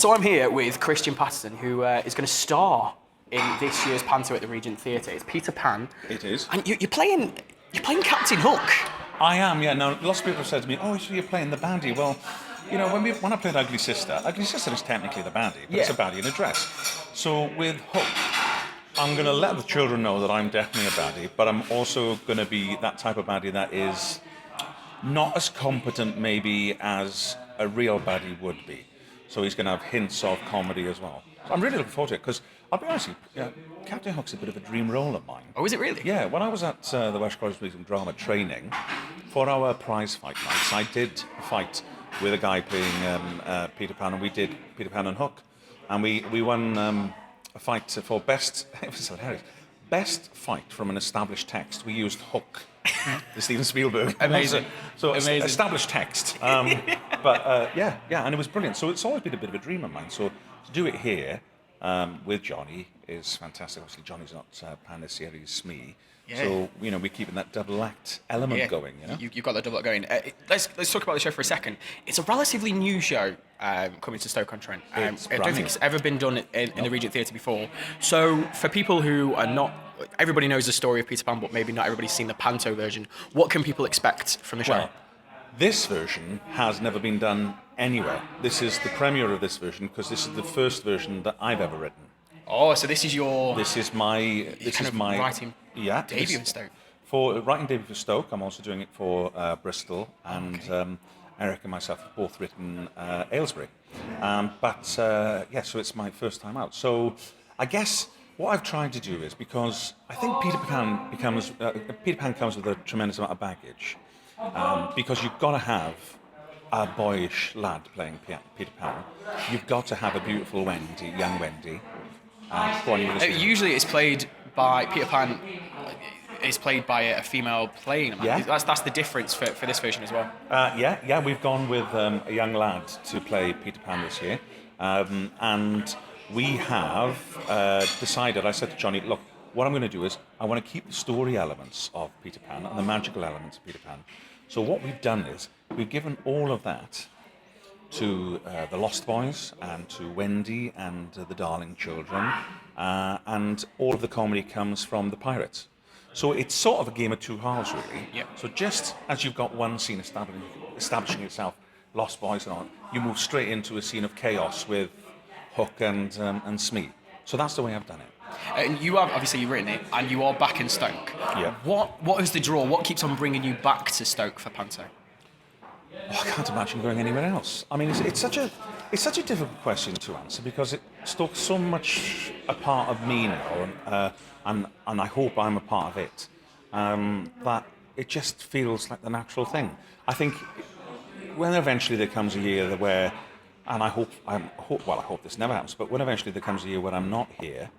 So I'm here with Christian Patterson, who is going to star in this year's Panto at the Regent Theatre. It's Peter Pan. It is. And you're playing Captain Hook. I am, yeah. Now, lots of people have said to me, "Oh, so you're playing the baddie." Well, you know, when I played Ugly Sister is technically the baddie, but it's a baddie in a dress. So with Hook, I'm going to let the children know that I'm definitely a baddie, but I'm also going to be that type of baddie that is not as competent maybe as a real baddie would be. So he's going to have hints of comedy as well. So I'm really looking forward to it, because I'll be honest with you, Captain Hook's a bit of a dream role of mine. Oh, is it really? Yeah, when I was at the West Croydon Museum Drama training, for our prize fight nights, I did a fight with a guy playing Peter Pan, and we did Peter Pan and Hook. And we won a fight for best, it was hilarious, best fight from an established text. We used Hook, the Steven Spielberg. Amazing. So Amazing. Established text. But yeah, and it was brilliant. So it's always been a bit of a dream of mine. So to do it here with Johnny is fantastic. Obviously, Johnny's not Pan this year, he's Smee. Yeah. So, you know, we're keeping that double act element going, you know? You've got that double act going. Let's talk about the show for a second. It's a relatively new show coming to Stoke-on-Trent. I don't think it's ever been done in the Regent Theatre before. So for people who are not... Everybody knows the story of Peter Pan, but maybe not everybody's seen the Panto version. What can people expect from the show? Well, this version has never been done anywhere. This is the premiere of this version, because this is the first version that I've ever written. Oh, so this is your... This is my writing debut in Stoke. For writing debut for Stoke, I'm also doing it for Bristol, and Eric and myself have both written Aylesbury. So it's my first time out. So I guess what I've tried to do is, because I think Peter Pan comes with a tremendous amount of baggage, because you've got to have a boyish lad playing Peter Pan. You've got to have a beautiful Wendy, young Wendy. Usually it's played by Peter Pan. Is played by a female playing. Yeah. That's the difference for this version as well. We've gone with a young lad to play Peter Pan this year, and we have decided. I said to Johnny, look, what I'm going to do is I want to keep the story elements of Peter Pan and the magical elements of Peter Pan. So what we've done is we've given all of that to the Lost Boys and to Wendy and the Darling Children, and all of the comedy comes from the Pirates. So it's sort of a game of two halves, really. Yep. So just as you've got one scene establishing itself, Lost Boys and all, you move straight into a scene of chaos with Hook and Smee. So that's the way I've done it. And you have obviously written it, and you are back in Stoke. Yeah. What is the draw? What keeps on bringing you back to Stoke for Panto? I can't imagine going anywhere else. I mean, it's such a difficult question to answer, because Stoke's so much a part of me now, and I hope I'm a part of it, that it just feels like the natural thing. I think when eventually there comes a year where, and I hope this never happens, but when eventually there comes a year where I'm not here,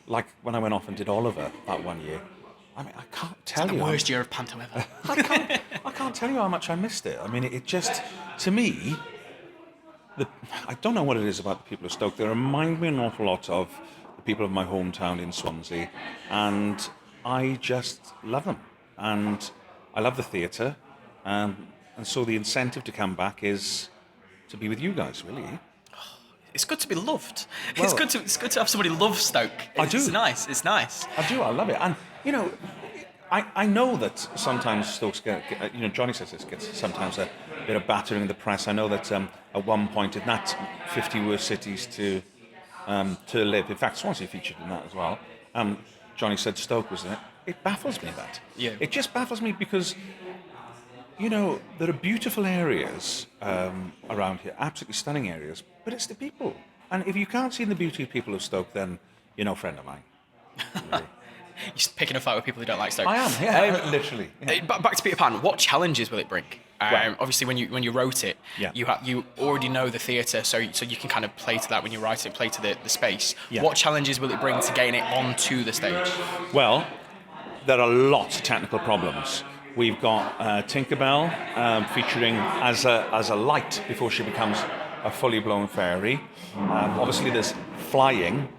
like when I went off and did Oliver that one year, I mean, I can't tell you. The worst year of Panto ever. I can't tell you how much I missed it. I mean, it just, to me, I don't know what it is about the people of Stoke. They remind me an awful lot of the people of my hometown in Swansea, and I just love them. And I love the theatre, and so the incentive to come back is to be with you guys, really. It's good to be loved. Well, it's good to have somebody love Stoke. I do. It's nice. It's nice. I do. I love it. And you know, I know that sometimes Stoke's Johnny says this gets sometimes a bit of battering in the press. I know that at one point in that 50 worst cities to live. In fact, Swansea featured in that as well. Johnny said Stoke was in it. It baffles me that. Yeah. It just baffles me, because you know, there are beautiful areas around here, absolutely stunning areas, but it's the people. And if you can't see the beauty of people of Stoke, then you're no friend of mine. Really. You're just picking a fight with people who don't like Stoke. I am, yeah, literally. Yeah. Back to Peter Pan. What challenges will it bring? Obviously, when you wrote it, you already know the theatre, so you can kind of play to that when you write it, play to the space. Yeah. What challenges will it bring to getting it onto the stage? Well, there are lots of technical problems. We've got Tinkerbell featuring as a light before she becomes a fully blown fairy. Obviously, there's flying.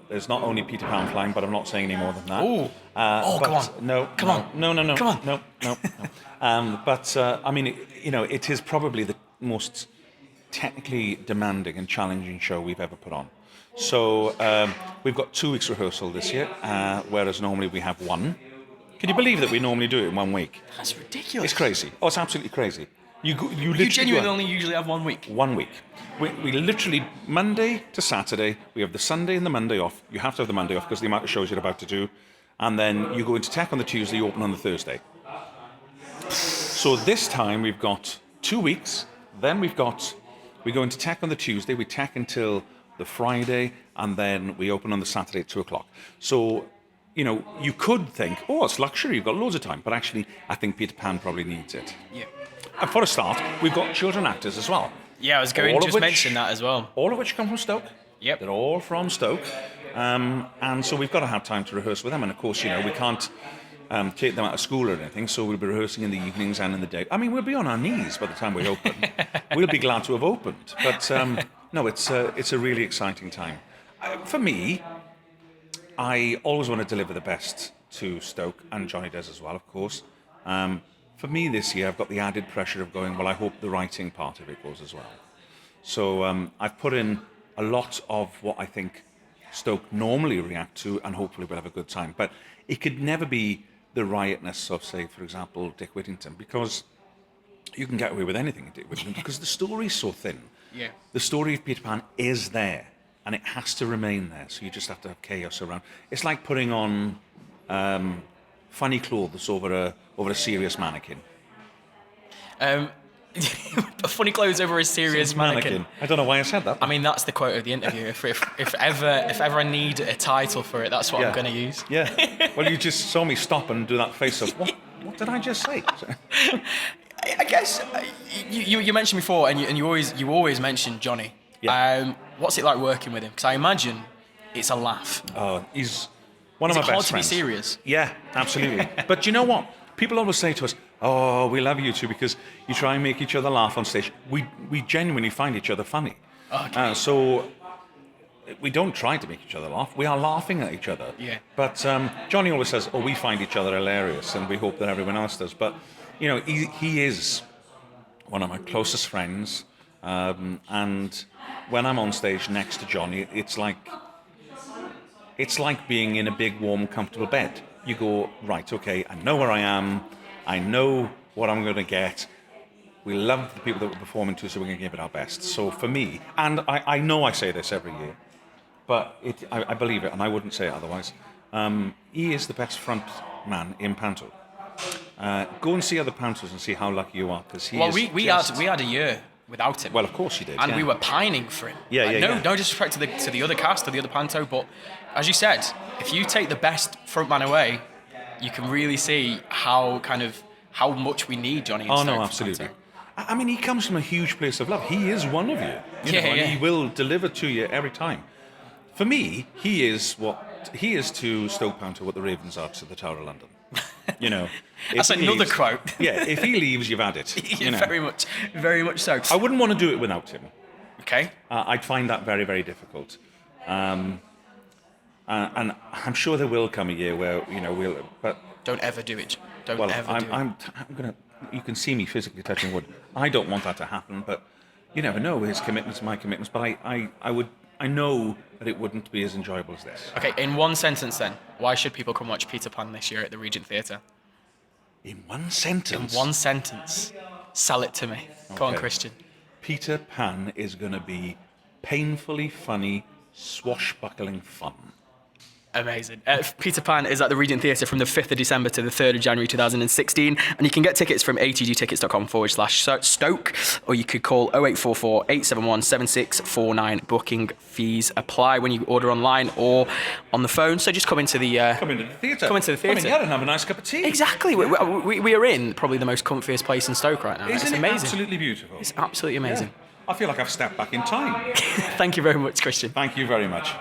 There's not only Peter Pan flying, but I'm not saying any more than that. Ooh. Come on. No. Come on. No. Come on. No. I mean, it is probably the most technically demanding and challenging show we've ever put on. So we've got 2 weeks rehearsal this year, whereas normally we have one. Can you believe that we normally do it in 1 week? That's ridiculous. It's crazy. Oh, it's absolutely crazy. You literally genuinely only usually have 1 week? 1 week. We literally, Monday to Saturday, we have the Sunday and the Monday off. You have to have the Monday off because the amount of shows you're about to do. And then you go into tech on the Tuesday, you open on the Thursday. So this time we've got 2 weeks. Then we go into tech on the Tuesday, we tech until the Friday, and then we open on the Saturday at 2 o'clock. So, you could think, oh, it's luxury, you've got loads of time. But actually, I think Peter Pan probably needs it. Yeah. And for a start, we've got children actors as well. Yeah, I was going to just mention that as well. All of which come from Stoke. Yep. They're all from Stoke. And so we've got to have time to rehearse with them. And of course, we can't take them out of school or anything, so we'll be rehearsing in the evenings and in the day. I mean, we'll be on our knees by the time we open. We'll be glad to have opened. But no, it's a really exciting time. For me, I always want to deliver the best to Stoke, and Johnny does as well, of course. For me this year, I've got the added pressure of going, well, I hope the writing part of it goes as well. So I've put in a lot of what I think Stoke normally react to, and hopefully we'll have a good time. But it could never be the riotness of, say, for example, Dick Whittington, because you can get away with anything in Dick Whittington because the story's so thin. Yeah. The story of Peter Pan is there, and it has to remain there, so you just have to have chaos around. It's like putting on funny clothes over a serious mannequin. Funny clothes over a serious mannequin. I don't know why I said that. I mean, that's the quote of the interview. If ever I need a title for it, that's what I'm going to use. Yeah. Well, you just saw me stop and do that face of, what did I just say? I guess you mentioned before, and you always mention Johnny. Yeah. What's it like working with him? Because I imagine it's a laugh. Oh, he's one of my best friends. Is it hard to be serious? Yeah, absolutely. But you know what? People always say to us, oh, we love you two because you try and make each other laugh on stage. We genuinely find each other funny. Okay. So we don't try to make each other laugh. We are laughing at each other. Yeah. But Johnny always says, oh, we find each other hilarious, and we hope that everyone else does. But, he is one of my closest friends. And when I'm on stage next to Johnny, it's like being in a big, warm, comfortable bed. You go, right, okay, I know where I am. I know what I'm going to get. We love the people that we're performing to, so we're going to give it our best. So for me, and I know I say this every year, but I believe it, and I wouldn't say it otherwise. He is the best front man in Panto. Go and see other Pantos and see how lucky you are, because we had a year without him. Well, of course you did. And we were pining for him. Yeah. No disrespect to the other cast, to the other Panto, but as you said, if you take the best frontman away, you can really see how much we need Johnny. Oh no, absolutely. I mean, he comes from a huge place of love. He is one of you. And he will deliver to you every time. For me, he is to Stoke Panto what the Ravens are to the Tower of London. That's another quote. Yeah, if he leaves, you've had it. Very much so. I wouldn't want to do it without him. Okay. I'd find that very, very difficult. And I'm sure there will come a year where we'll. But don't ever do it. I'm gonna. You can see me physically touching wood. I don't want that to happen, but you never know. His commitments, my commitments. But I know that it wouldn't be as enjoyable as this. Okay, in one sentence then, why should people come watch Peter Pan this year at the Regent Theatre? In one sentence? In one sentence. Sell it to me. Okay. Go on, Christian. Peter Pan is going to be painfully funny, swashbuckling fun. Amazing. Peter Pan is at the Regent Theatre from the 5th of December to the 3rd of January 2016, and you can get tickets from atgtickets.com/Stoke, or you could call 0844 871 7649. Booking fees apply when you order online or on the phone, so just come into the theatre. Come into the theatre. Come in here and have a nice cup of tea. Exactly. We are in probably the most comfiest place in Stoke right now. Isn't it's it amazing. Absolutely beautiful. It's absolutely amazing. Yeah. I feel like I've stepped back in time. Thank you very much, Christian. Thank you very much.